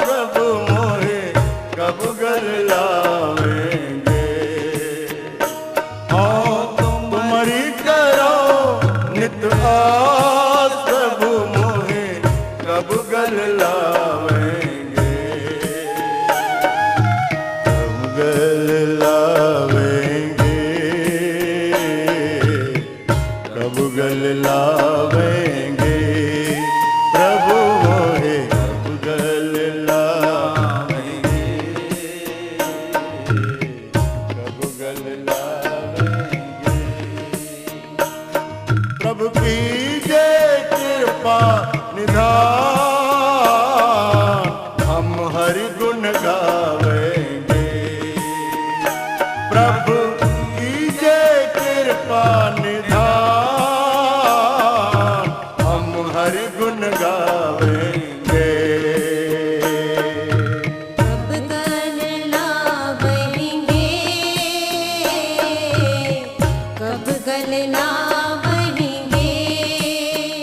प्रभु मोहे कब गल लावेंगे। हाँ तुम्हारी करो नित आस प्रभु मोहे कब गल लावेंगे। कब गल लावेंगे, कब गल लावेंगे प्रभु मोहे कब गल लावेंगे। कब गल लावेंगे। प्रभु कीजे कृपा निधान, हम हरि गुण गावेंगे। प्रभु कीजे कृपा निधान, हम हरि गुण गावेंगे। कब गल लावेंगे, कब गल लावेंगे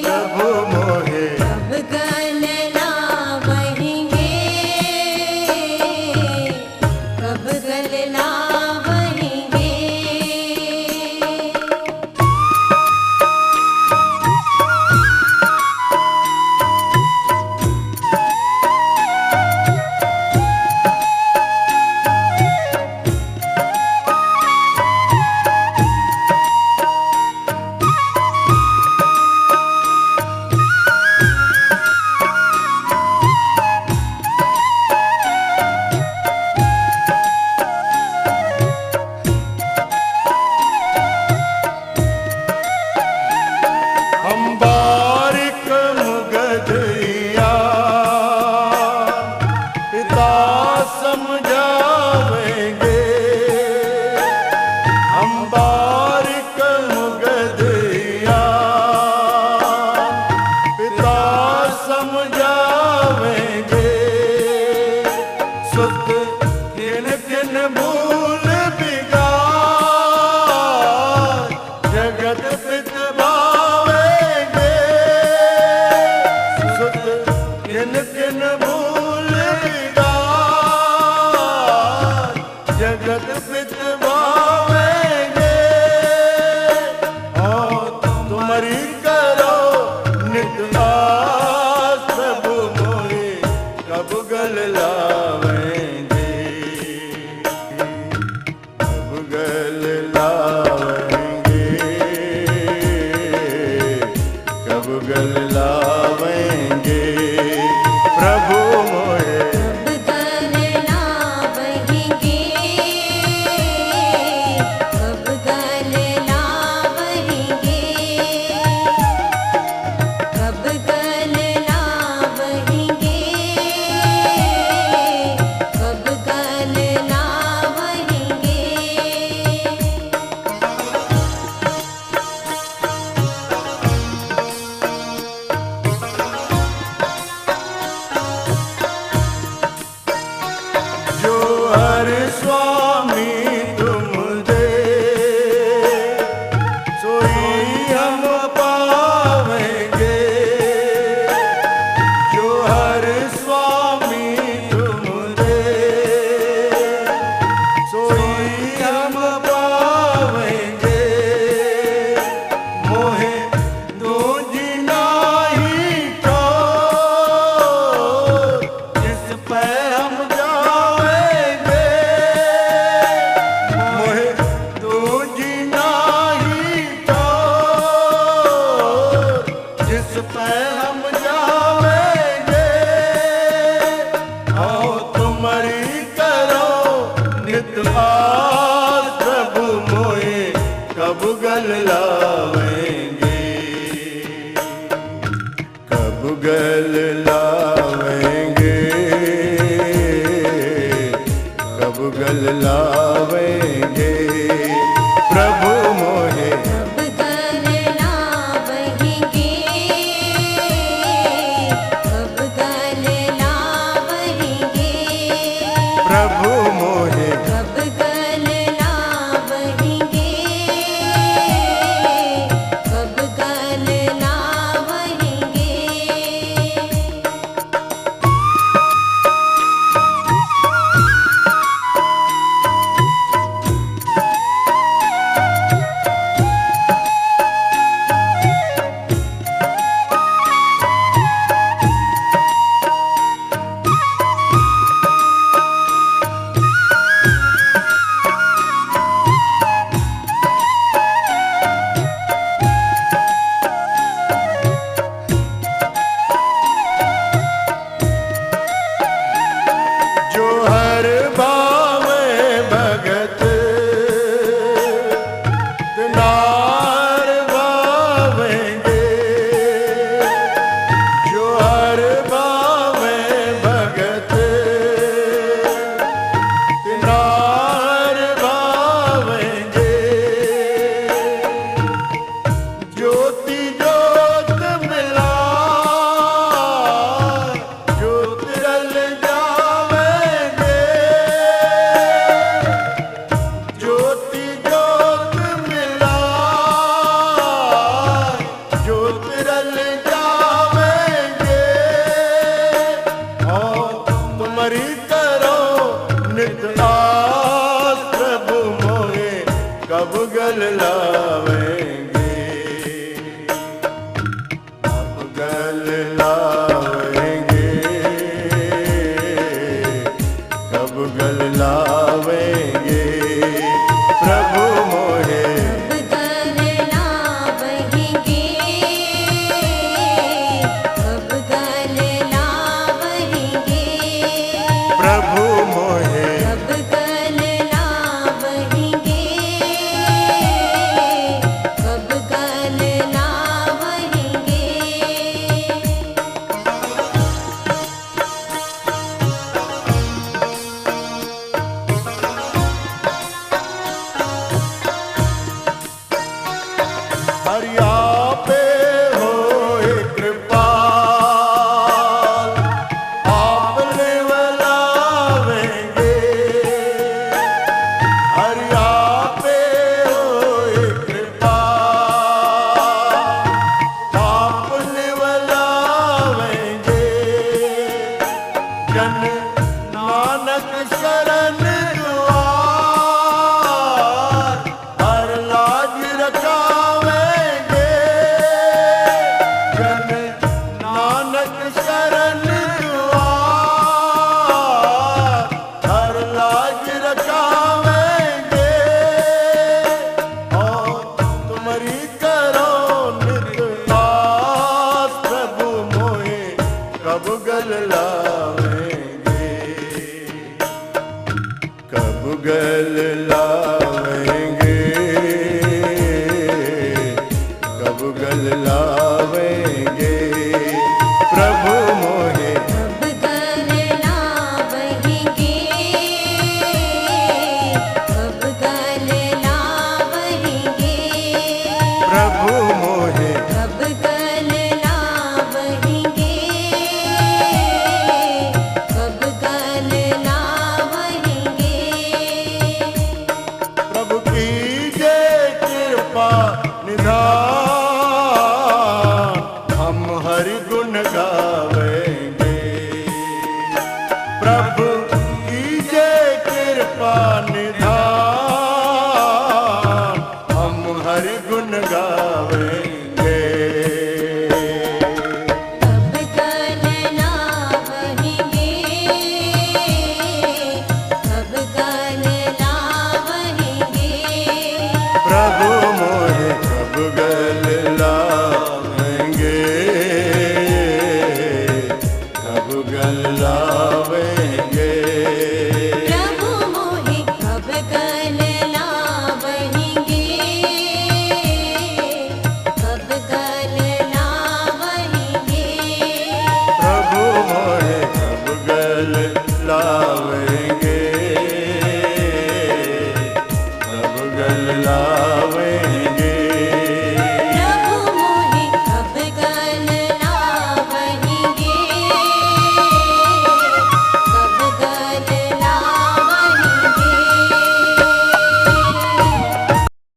प्रभु मोहे कब गल लावेंगे, कब गल लावेंगे। हम बारिक मुगधइया पिता समझावेंगे। हम बारिक मुगधइया पिता समझावेंगे। सुत किन किन भूल बिगाड़ जगत पित भावेंगे। सुत किन किन भूल बिगाड़ जगत पित भावेंगे। हाँ तुम्हारी करो नित आस प्रभु मोहे कब गल लावेंगे। कब गल लावेंगे, कब गल लावेंगे प्रभु मोहे कब गल लावेंगे, कब गल लावेंगे, कब गल लावेंगे, कब गल लावेंगे। जो हर स्वामी तुम दे सोई हम पावेंगे। जो हर स्वामी तुम दे सोई हम पावेंगे। मोहे दूजी नाही को जिस पे हम जावेंगे। मोहे दूजी नाही को जिस पे हम जावेंगे। आओ तुम्हारी करो नित आस प्रभु मोहे कब गल लावेंगे। कब गल लावेंगे, कब गल लावेंगे प्रभु मोहे कब गल लावेंगे, कब गल लावेंगे, प्रभु मोहे कब गल लावेंगे, कब गल लावेंगे। जल जावेंगे, ज्योति ज्योत मिला, ज्योत रल जावेंगे। और तुम्हारी करो नित आस, प्रभु मोहे कब गल लावेंगे, कब गल लावेंगे, कब गल लावेंगे, प्रभु मोहे कब गल लावेंगे, कब गल लावेंगे, प्रभु मोहे कब गल लावेंगे, कब गल लावेंगे। हरिया पे होए कृपाल, आपने बुलावेंगे। हरिया पे होए कृपाल, आपने बुलावेंगे। जन नानक शरण द्वार, हर लाज रखावेंगे। जन नानक शरण द्वार, हर लाज रखावेंगे। और तुम्हारी करो नित आस, प्रभु मोहे कब गल लावेंगे, कब गल ला